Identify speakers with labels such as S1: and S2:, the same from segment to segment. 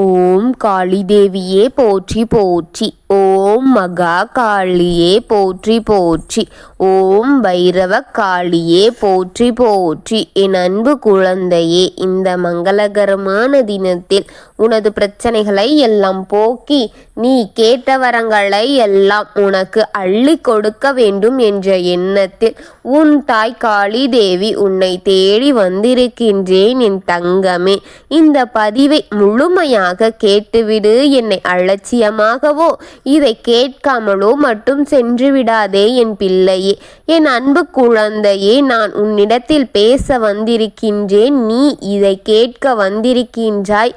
S1: ஓம் காளி தேவியே போற்றி போற்றி. ஓம் மகா காளியே போற்றி போற்றி. ஓம் பைரவ காளியே போற்றி போற்றி. என் அன்பு குழந்தையே, இந்த மங்களகரமான தினத்தில் உனது பிரச்சனைகளை எல்லாம் போக்கி நீ கேட்ட வரங்களை எல்லாம் உனக்கு அள்ளி கொடுக்க வேண்டும் என்ற எண்ணத்தில் உன் தாய் காளி தேவி உன்னை தேடி வந்திருக்கின்றேன் என் தங்கமே. இந்த பதிவை முழுமையாக கேட்டுவிடு. என்னை அலட்சியமாகவோ இதை கேட்காமலோ மட்டும் சென்று விடாதே என் பிள்ளையே, என் அன்பு குழந்தையே. நான் உன்னிடத்தில் பேச வந்திருக்கின்றேன், நீ இதை கேட்க வந்திருக்கின்றாய்.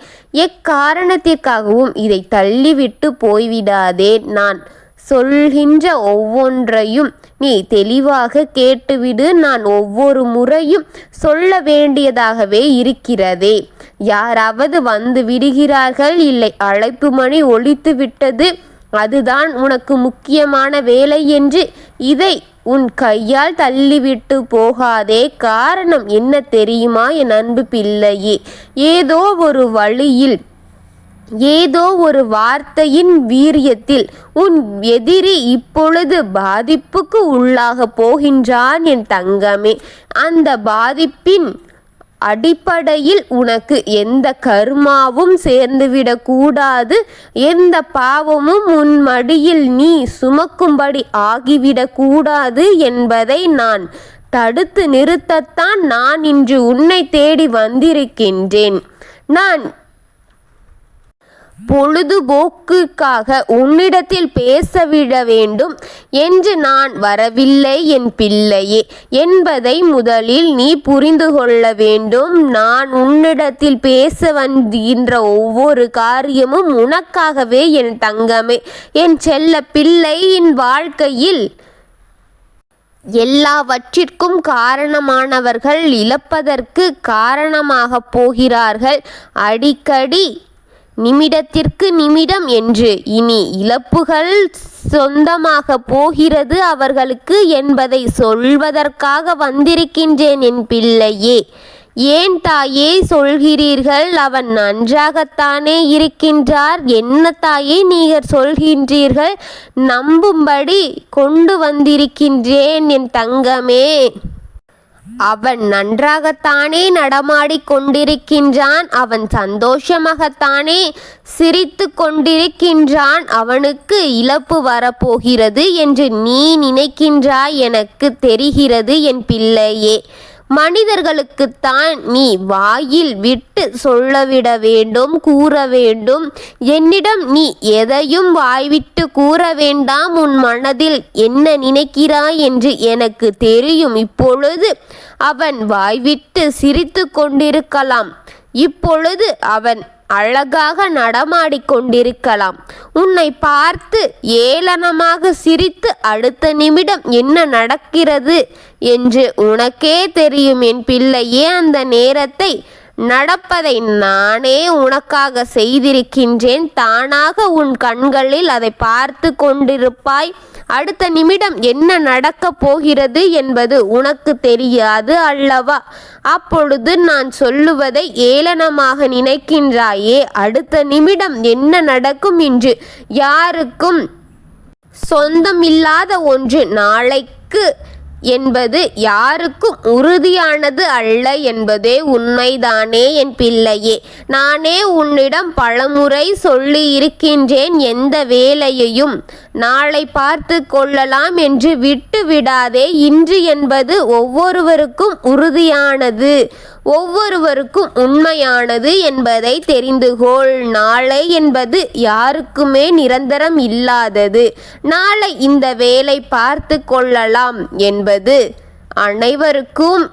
S1: எக்காரணத்திற்காகவும் இதை தள்ளிவிட்டு போய்விடாதே. நான் சொல்கின்ற ஒவ்வொன்றையும் நீ தெளிவாக கேட்டுவிடு. நான் ஒவ்வொரு முறையும் சொல்ல வேண்டியதாகவே இருக்கிறதே. யாராவது வந்து விடுகிறார்கள், இல்லை அழைப்பு மணி ஒலித்து விட்டது, அதுதான் உனக்கு முக்கியமான வேலை என்று இதை உன் கையால் தள்ளிவிட்டு போகாதே. காரணம் என்ன தெரியுமா என் அன்பு பிள்ளையே? ஏதோ ஒரு வழியில், ஏதோ ஒரு வார்த்தையின் வீரியத்தில் உன் எதிரி இப்பொழுது பாதிப்புக்கு உள்ளாக போகின்றான் என் தங்கமே. அந்த பாதிப்பின் அடிப்படையில் உனக்கு எந்த கர்மாவும் சேர்ந்துவிடக்கூடாது, எந்த பாவமும் உன் மடியில் நீ சுமக்கும்படி ஆகிவிடக்கூடாது என்பதை நான் தடுத்து நிறுத்தத்தான் நான் இன்று உன்னை தேடி வந்திருக்கின்றேன். நான் பொழுதுபோக்குக்காக உன்னிடத்தில் பேசவிட வேண்டும் என்று நான் வரவில்லை என் பிள்ளையே என்பதை முதலில் நீ புரிந்து கொள்ள வேண்டும். நான் உன்னிடத்தில் பேச வருகின்ற ஒவ்வொரு காரியமும் உனக்காகவே என் தங்கமே. என் செல்ல பிள்ளையின் வாழ்க்கையில் எல்லாவற்றிற்கும் காரணமானவர்கள் இழப்பதற்கு காரணமாக போகிறார்கள். அடிக்கடி நிமிடத்திற்கு நிமிடம் என்று இனி இழப்புகள் சொந்தமாக போகிறது அவர்களுக்கு என்பதை சொல்வதற்காக வந்திருக்கின்றேன் என் பிள்ளையே. ஏன் தாயே சொல்கிறீர்கள்? அவன் நன்றாகத்தானே இருக்கின்றார். என்ன தாயே நீங்கள் சொல்கின்றீர்கள்? நம்பும்படி கொண்டு வந்திருக்கின்றேன் என் தங்கமே. அவன் நன்றாகத்தானே நடமாடிக் கொண்டிருக்கின்றான். அவன் சந்தோஷமாகத்தானே சிரித்து கொண்டிருக்கின்றான். அவனுக்கு இழப்பு வரப்போகிறது என்று நீ நினைக்கின்றாய், எனக்கு தெரிகிறது என் பிள்ளையே. மனிதர்களுக்குத்தான் நீ வாயில் விட்டு சொல்லவிட வேண்டும், கூற வேண்டும். என்னிடம் நீ எதையும் வாய்விட்டு கூற வேண்டாம். உன் மனதில் என்ன நினைக்கிறாய் என்று எனக்கு தெரியும். இப்பொழுது அவன் வாய்விட்டு சிரித்து கொண்டிருக்கலாம், இப்பொழுது அவன் அழகாக நடமாடிக்கொண்டிருக்கலாம். உன்னை பார்த்து ஏளனமாக சிரித்து அடுத்த நிமிடம் என்ன நடக்கிறது என்று உனக்கே தெரியும் என் பிள்ளையே. அந்த நேரத்தை நடப்பதை நானே உனக்காக செய்திருக்கின்றேன். தானாக உன் கண்களில் அதை பார்த்து கொண்டிருப்பாய். அடுத்த நிமிடம் என்ன நடக்கப் போகிறது என்பது உனக்கு தெரியாது அல்லவா? அப்பொழுது நான் சொல்லுவதை ஏளனமாக நினைக்கின்றாயே. அடுத்த நிமிடம் என்ன நடக்கும் என்று யாருக்கும் சொந்தமில்லாத ஒன்று நாளைக்கு என்பது யாருக்கும் உறுதியானது அல்ல என்பதே உண்மைதானே என் பிள்ளையே. நானே உன்னிடம் பலமுறை சொல்லி இருக்கின்றேன், எந்த வேலையையும் நாளை பார்த்து கொள்ளலாம் என்று விட்டு விடாதே. இன்று என்பது ஒவ்வொருவருக்கும் உறுதியானது, ஒவ்வொருவருக்கும் உண்மையானது என்பதை தெரிந்துகொள். நாளை என்பது யாருக்குமே நிரந்தரம் இல்லாதது. நாளை இந்த வேலை பார்த்து கொள்ளலாம் என்பது அனைவருக்கும்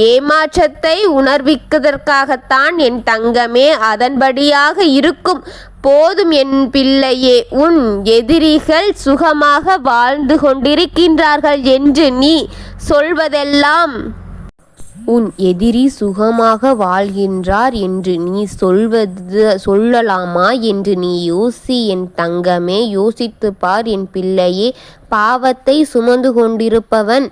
S1: ஏமாற்றத்தை உணர்விப்பதற்காகத்தான் என் தங்கமே. அதன்படியாக இருக்கும். போதும் என் பிள்ளையே. உன் எதிரிகள் சுகமாக வாழ்ந்து கொண்டிருக்கின்றார்கள் என்று நீ சொல்வதெல்லாம், உன் எதிரி சுகமாக வாழ்கின்றார் என்று நீ சொல்லலாமா என்று நீ யோசி என் தங்கமே. யோசித்து பார் என் பிள்ளையே. பாவத்தை சுமந்து கொண்டிருப்பவன்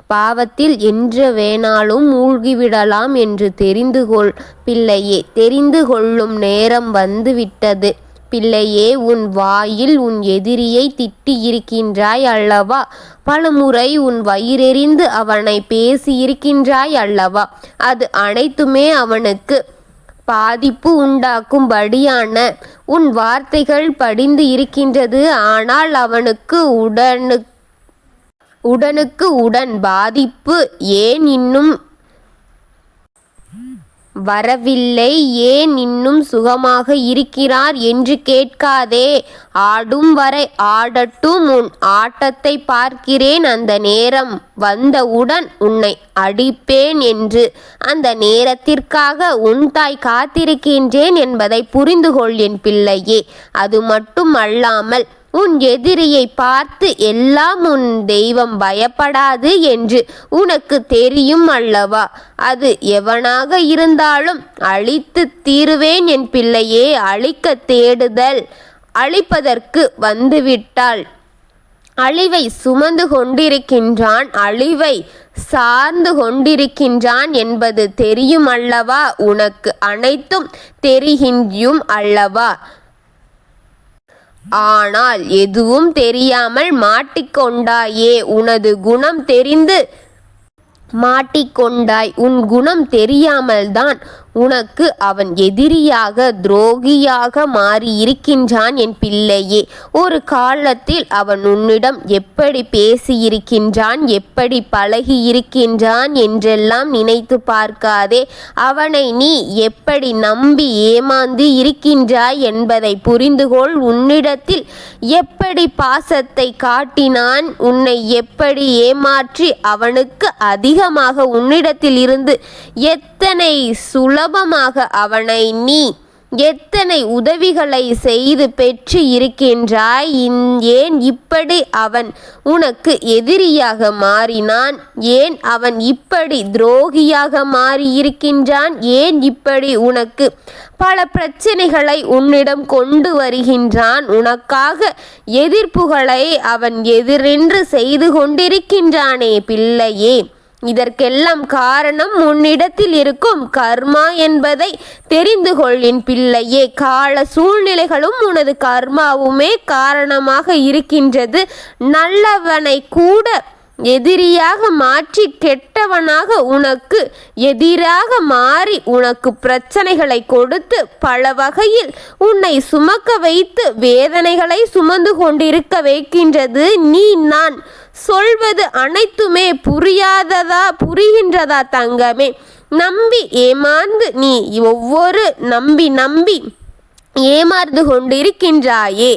S1: பாவத்தில் என்று வேணாலும் மூழ்கிவிடலாம் என்று தெரிந்து கொள் பிள்ளையே. தெரிந்து கொள்ளும் நேரம் வந்துவிட்டது பிள்ளையே. உன் வாயில் உன் எதிரியை திட்டியிருக்கின்றாய் அல்லவா? பலமுறை உன் வயிறெறிந்து அவனை பேசியிருக்கின்றாய் அல்லவா? அது அனைத்துமே அவனுக்கு பாதிப்பு உண்டாக்கும்படியான உன் வார்த்தைகள் படிந்து இருக்கின்றது. ஆனால் அவனுக்கு உடனுக்கு உடன் பாதிப்பு ஏன் இன்னும் வரவில்லை, ஏன் இன்னும் சுகமாக இருக்கிறார் என்று கேட்காதே. ஆடும் வரை ஆடட்டும், உன் ஆட்டத்தை பார்க்கிறேன். அந்த நேரம் வந்தவுடன் உன்னை அடிப்பேன் என்று அந்த நேரத்திற்காக உன் தாய் காத்திருக்கின்றேன் என்பதை புரிந்து கொள் என் பிள்ளையே. அது மட்டும் அல்லாமல் உன் எதிரியை பார்த்து எல்லாம் உன் தெய்வம் பயப்படாது என்று உனக்கு தெரியும் அல்லவா? அது எவனாக இருந்தாலும் அழித்து தீருவேன் என் பிள்ளையே. அழிக்க தேடுதல் அழிப்பதற்கு வந்துவிட்டால் அழிவை சுமந்து கொண்டிருக்கின்றான், அழிவை சார்ந்து கொண்டிருக்கின்றான் என்பது தெரியும் அல்லவா? உனக்கு அனைத்தும் தெரிகின்றும் அல்லவா? ஆனால் எதுவும் தெரியாமல் மாட்டிக்கொண்டாயே. உனது குணம் தெரிந்து மாட்டிக்கொண்டாய். உன் குணம் தெரியாமல் தான் உனக்கு அவன் எதிரியாக துரோகியாக மாறியிருக்கின்றான் என் பிள்ளையே. ஒரு காலத்தில் அவன் உன்னிடம் எப்படி பேசியிருக்கின்றான், எப்படி பழகி இருக்கின்றான் என்றெல்லாம் நினைத்து பார்க்காதே. அவனை நீ எப்படி நம்பி ஏமாந்து இருக்கின்றாய் என்பதை புரிந்துகொள். உன்னிடத்தில் எப்படி பாசத்தை காட்டினான், உன்னை எப்படி ஏமாற்றி அவனுக்கு அதிகமாக உன்னிடத்தில் இருந்து எத்தனை சுலபமாக அவனை நீ எத்தனை உதவிகளை செய்து பெற்று இருக்கின்றாய். ஏன் இப்படி அவன் உனக்கு எதிரியாக மாறினான்? ஏன் அவன் இப்படி துரோகியாக மாறியிருக்கின்றான்? ஏன் இப்படி உனக்கு பல பிரச்சனைகளை உன்னிடம் கொண்டு வருகின்றான்? உனக்காக எதிர்ப்புகளை அவன் எதிரென்று செய்து கொண்டிருக்கின்றானே பிள்ளையே. இதற்கெல்லாம் காரணம் உன்னிடத்தில் இருக்கும் கர்மா என்பதை தெரிந்து கொள்ளின் பிள்ளையே. கால சூழ்நிலைகளும் உனது கர்மாவுமே காரணமாக இருக்கின்றது. நல்லவனை கூட எதிரியாக மாற்றி கெட்டவனாக உனக்கு எதிராக மாறி உனக்கு பிரச்சனைகளை கொடுத்து பல வகையில் உன்னை சுமக்க வைத்து வேதனைகளை சுமந்து கொண்டிருக்க வைக்கின்றது. நான் சொல்வது அனைத்துமே புரிகின்றதா தங்கமே? நம்பி ஏமாந்து நீ நம்பி ஏமாந்து கொண்டிருக்கின்றாயே.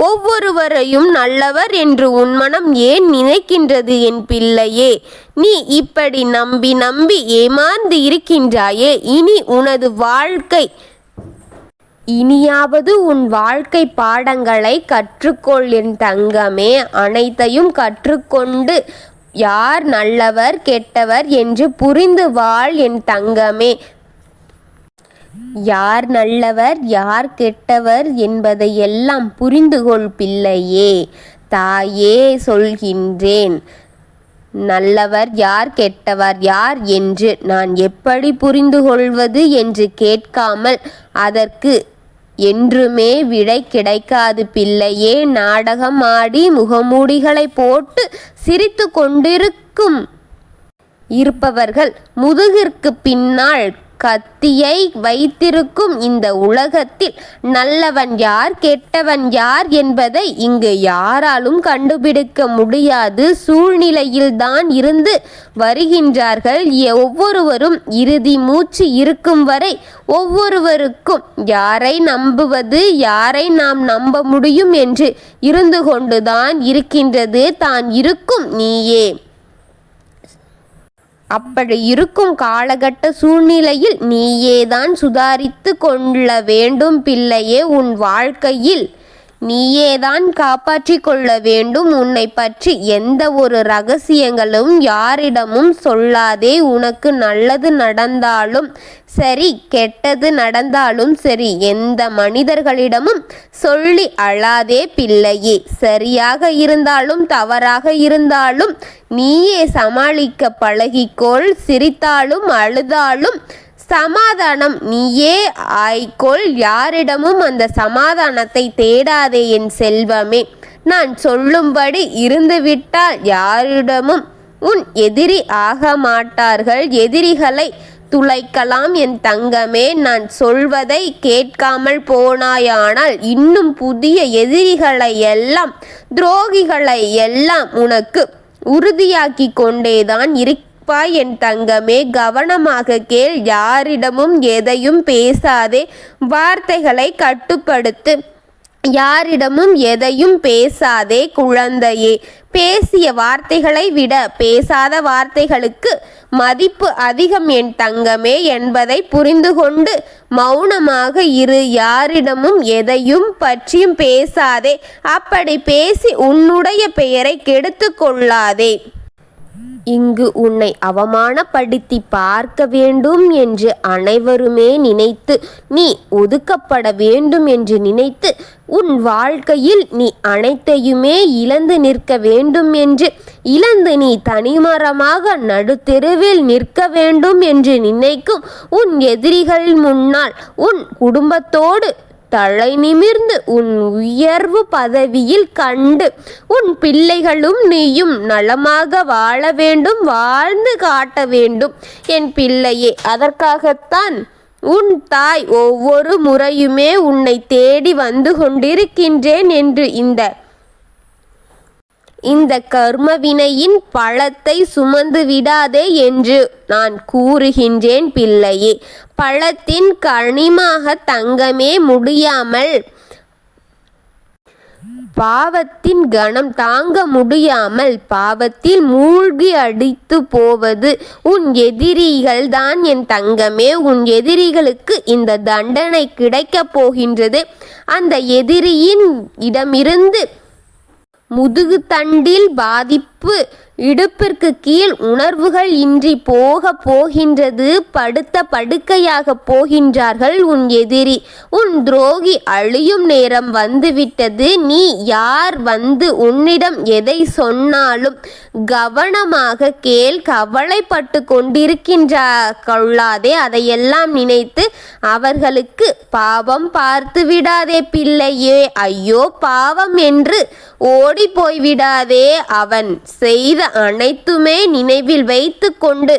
S1: ஒவ்வொருவரையும் நல்லவர் என்று உன் மனம் ஏன் நினைக்கின்றது என் பிள்ளையே? நீ இப்படி நம்பி ஏமாந்து இருக்கின்றாயே. இனியாவது உன் வாழ்க்கை பாடங்களை கற்றுக்கொள் என் தங்கமே. அனைத்தையும் கற்றுக்கொண்டு யார் நல்லவர் கெட்டவர் என்று புரிந்து வாழ் என் தங்கமே. யார் நல்லவர் யார் கெட்டவர் என்பதையெல்லாம் புரிந்து கொள் பிள்ளையே. தாயே சொல்கின்றேன், நல்லவர் யார் கெட்டவர் யார் என்று நான் எப்படி புரிந்து கொள்வது என்று கேட்காமல் அதற்கு என்றுமே விடை கிடைக்காது பிள்ளையே. நாடகம் ஆடி முகமூடிகளை போட்டு சிரித்து இருப்பவர்கள் முதுகிற்கு பின்னால் கத்தியை வைத்திருக்கும் இந்த உலகத்தில் நல்லவன் யார் கெட்டவன் யார் என்பதை இங்கு யாராலும் கண்டுபிடிக்க முடியாது சூழ்நிலையில்தான் இருந்து வருகின்றார்கள். ஒவ்வொருவரும் இறுதி மூச்சு இருக்கும் வரை ஒவ்வொருவருக்கும் யாரை நம்புவது யாரை நாம் நம்ப முடியும் என்று இருந்து கொண்டுதான் இருக்கின்றது. தான் இருக்கும் நீயே. அப்படி இருக்கும் காலகட்ட சூழ்நிலையில் நீயேதான் சுதாரித்து கொள்ள வேண்டும் பிள்ளையே. உன் வாழ்க்கையில் நீயேதான் காப்பாற்றிக் கொள்ள வேண்டும். உன்னை பற்றி எந்த ஒரு ரகசியங்களும் யாரிடமும் சொல்லாதே. உனக்கு நல்லது நடந்தாலும் சரி, கெட்டது நடந்தாலும் சரி, எந்த மனிதர்களிடமும் சொல்லி அழாதே பிள்ளையே. சரியாக இருந்தாலும் தவறாக இருந்தாலும் நீயே சமாளிக்க பழகிக்கொள். சிரித்தாலும் அழுதாலும் சமாதானம் நீயே ஆய்கொள். யாரிடமும் அந்த சமாதானத்தை தேடாதே என் செல்வமே. நான் சொல்லும்படி இருந்துவிட்டால் யாரிடமும் உன் எதிரி ஆக மாட்டார்கள். எதிரிகளை துளைக்கலாம் என் தங்கமே. நான் சொல்வதை கேட்காமல் போனாயானால் இன்னும் புதிய எதிரிகளை எல்லாம், துரோகிகளை எல்லாம் உனக்கு உறுதியாக்கி கொண்டேதான் என் தங்கமே. கவனமாக கேள். யாரிடமும் எதையும் பேசாதே. வார்த்தைகளை கட்டுப்படுத்து. யாரிடமும் எதையும் பேசாதே குழந்தையே. பேசிய வார்த்தைகளை விட பேசாத வார்த்தைகளுக்கு மதிப்பு அதிகம் என் தங்கமே என்பதை புரிந்து கொண்டு மௌனமாக இரு. யாரிடமும் எதையும் பற்றியும் பேசாதே. அப்படி பேசி உன்னுடைய பெயரை கெடுத்து கொள்ளாதே. இங்கு உன்னை அவமானப்படுத்தி பார்க்க வேண்டும் என்று அனைவருமே நினைத்து, நீ ஒதுக்கப்பட வேண்டும் என்று நினைத்து, உன் வாழ்க்கையில் நீ அனைத்தையுமே இழந்து நிற்க வேண்டும் என்று, இழந்து நீ தனிமரமாக நடுத்தெருவில் நிற்க வேண்டும் என்று நினைக்கும் உன் எதிரிகள் முன்னால் உன் குடும்பத்தோடு தலை நிமிர்ந்து உன் உயர்வு பதவியில் கண்டு உன் பிள்ளைகளும் நீயும் நலமாக வாழ வேண்டும், வாழ்ந்து காட்ட வேண்டும் என் பிள்ளையே. அதற்காகத்தான் உன் தாய் ஒவ்வொரு முறையுமே உன்னை தேடி வந்து கொண்டிருக்கின்றேன் என்று இந்த கர்மவினையின் பழத்தை சுமந்து விடாதே என்று நான் கூறுகின்றேன் பிள்ளையே. பழத்தின் கனிமாக தங்கமே முடியாமல், பாவத்தின் கணம் தாங்க முடியாமல் பாவத்தில் மூழ்கி அடித்து போவது உன் எதிரிகள் தான் என் தங்கமே. உன் எதிரிகளுக்கு இந்த தண்டனை கிடைக்கப் போகின்றது. அந்த எதிரியின் இடமிருந்து முதுகு தண்டில் பாதிப்பு, இடுப்பிற்கு கீழ் உணர்வுகள் இன்றி போகின்றது. படுத்த படுக்கையாக போகின்றார்கள் உன் எதிரி, உன் துரோகி. அழியும் நேரம் வந்துவிட்டது. நீ யார் வந்து உன்னிடம் எதை சொன்னாலும் கவனமாக கேள். கவலைப்பட்டு கொள்ளாதே. அதையெல்லாம் நினைத்து அவர்களுக்கு பாவம் பார்த்து விடாதே பிள்ளையே. ஐயோ பாவம் என்று ஓடி போய்விடாதே. அவன் செய்த அனைத்துமே நினைவில் வைத்து கொண்டு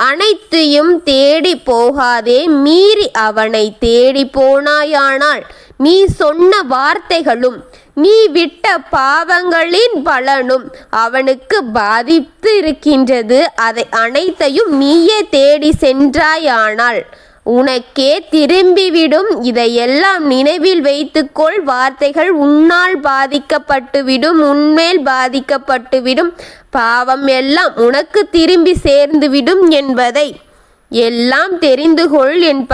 S1: அனைத்தையும் தேடி போகாதே. மீறி அவனை தேடி போனாயானால் நீ சொன்ன வார்த்தைகளும் நீ விட்ட பாவங்களின் பலனும் அவனுக்கு பாதித்து இருக்கின்றது. அதை அனைத்தையும் நீயே தேடி சென்றாயானால் உனக்கே திரும்பிவிடும். இதையெல்லாம் நினைவில் வைத்துக்கொள். வார்த்தைகள் உன்னால் பாதிக்கப்பட்டுவிடும், உன்மேல் பாதிக்கப்பட்டுவிடும். பாவம் எல்லாம் உனக்கு திரும்பி சேர்ந்துவிடும் என்பதை எல்லாம் தெரிந்து கொள் என்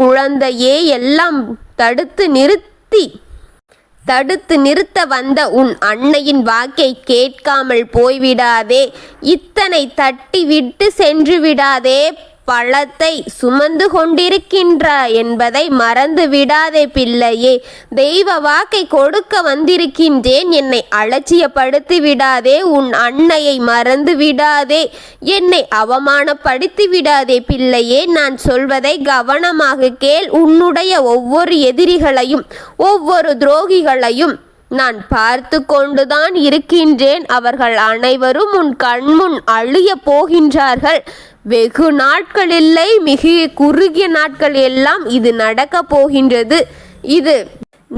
S1: குழந்தையே. எல்லாம் தடுத்து நிறுத்த வந்த உன் அன்னையின் வாக்கை கேட்காமல் போய்விடாதே. இத்தனை தட்டி விட்டு சென்று விடாதே. பழத்தை சுமந்து கொண்டிருக்கின்றாய் என்பதை மறந்து விடாதே பிள்ளையே. தெய்வ வாக்கை கொடுக்க வந்திருக்கின்றேன். என்னை அலட்சியப்படுத்தி விடாதே. உன் அன்னையை மறந்து விடாதே. என்னை அவமானப்படுத்தி விடாதே பிள்ளையே. நான் சொல்வதை கவனமாக கேள். உன்னுடைய ஒவ்வொரு எதிரிகளையும் ஒவ்வொரு துரோகிகளையும் நான் பார்த்து கொண்டுதான் இருக்கின்றேன். அவர்கள் அனைவரும் உன் கண்முன் அழிய போகின்றார்கள். வெகு நாட்கள் இல்லை, மிக குறுகிய நாட்கள் எல்லாம் இது நடக்க போகின்றது. இது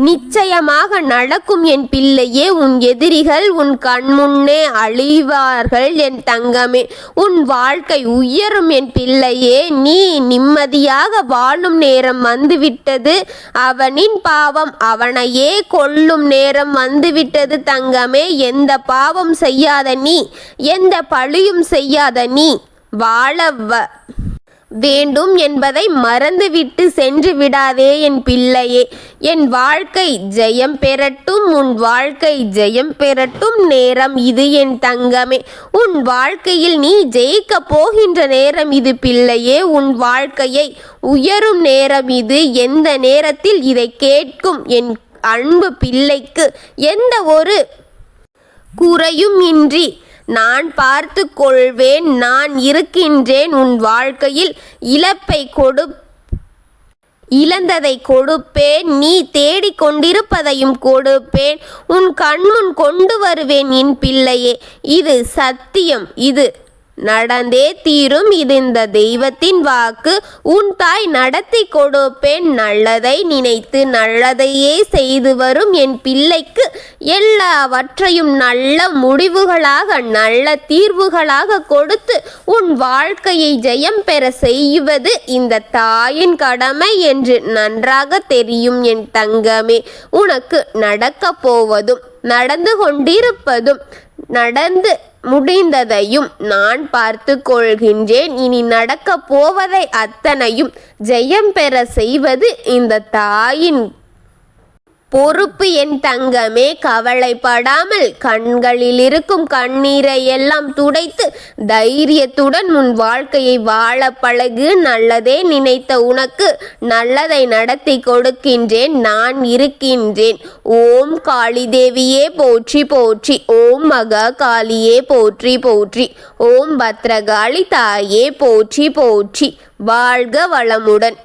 S1: நிச்சயமாக நடக்கும் என் பிள்ளையே. உன் எதிரிகள் உன் கண்முன்னே அழிவார்கள் என் தங்கமே. உன் வாழ்க்கை உயரும் என் பிள்ளையே. நீ நிம்மதியாக வாழும் நேரம் வந்துவிட்டது. அவனின் பாவம் அவனையே கொல்லும் நேரம் வந்துவிட்டது தங்கமே. எந்த பாவம் செய்யாத நீ, எந்த பழியும் செய்யாத நீ வேண்டும் என்பதை மறந்துவிட்டு சென்று விடாதே என் பிள்ளையே. என் வாழ்க்கை ஜெயம் பெறட்டும், உன் வாழ்க்கை ஜெயம் பெறட்டும் நேரம் இது என் தங்கமே. உன் வாழ்க்கையில் நீ ஜெயிக்கப் போகின்ற நேரம் இது பிள்ளையே. உன் வாழ்க்கையை உயரும் நேரம் இது. எந்த நேரத்தில் இதை கேட்கும் என் அன்பு பிள்ளைக்கு எந்த ஒரு குறையும் இன்றி நான் பார்த்து கொள்வேன். நான் இருக்கின்றேன். உன் வாழ்க்கையில் இழந்ததை கொடுப்பேன். நீ தேடிக்கொண்டிருப்பதையும் கொடுப்பேன். உன் கண்முன் கொண்டு வருவேன் என் பிள்ளையே. இது சத்தியம். இது நடந்தே தீரும். இது இந்த தெய்வத்தின் வாக்கு. உன் தாய் நடத்தி கொடுப்பேன். நல்லதை நினைத்து நல்லதையே செய்து வரும் என் பிள்ளைக்கு எல்லாவற்றையும் நல்ல முடிவுகளாக நல்ல தீர்வுகளாக கொடுத்து உன் வாழ்க்கையை ஜெயம் பெற செய்வது இந்த தாயின் கடமை என்று நன்றாக தெரியும் என் தங்கமே. உனக்கு நடக்கப் போவதும் நடந்து கொண்டிருப்பதும் நடந்து முடிந்ததையும் நான் பார்த்து கொள்கின்றேன். இனி நடக்கப் போவதை அத்தனையும் ஜெயம் பெற செய்வது இந்த தாயின் பொறுப்பு என் தங்கமே. கவலைப்படாமல் கண்களில் இருக்கும் கண்ணீரை எல்லாம் துடைத்து தைரியத்துடன் உன் வாழ்க்கையை வாழ பழகு. நல்லதே நினைத்த உனக்கு நல்லதை நடத்தி கொடுக்கின்றேன். நான் இருக்கின்றேன். ஓம் காளி தேவியே போற்றி போற்றி. ஓம் மகா காளியே போற்றி போற்றி. ஓம் பத்ரகாளி தாயே போற்றி போற்றி. வாழ்க வளமுடன்.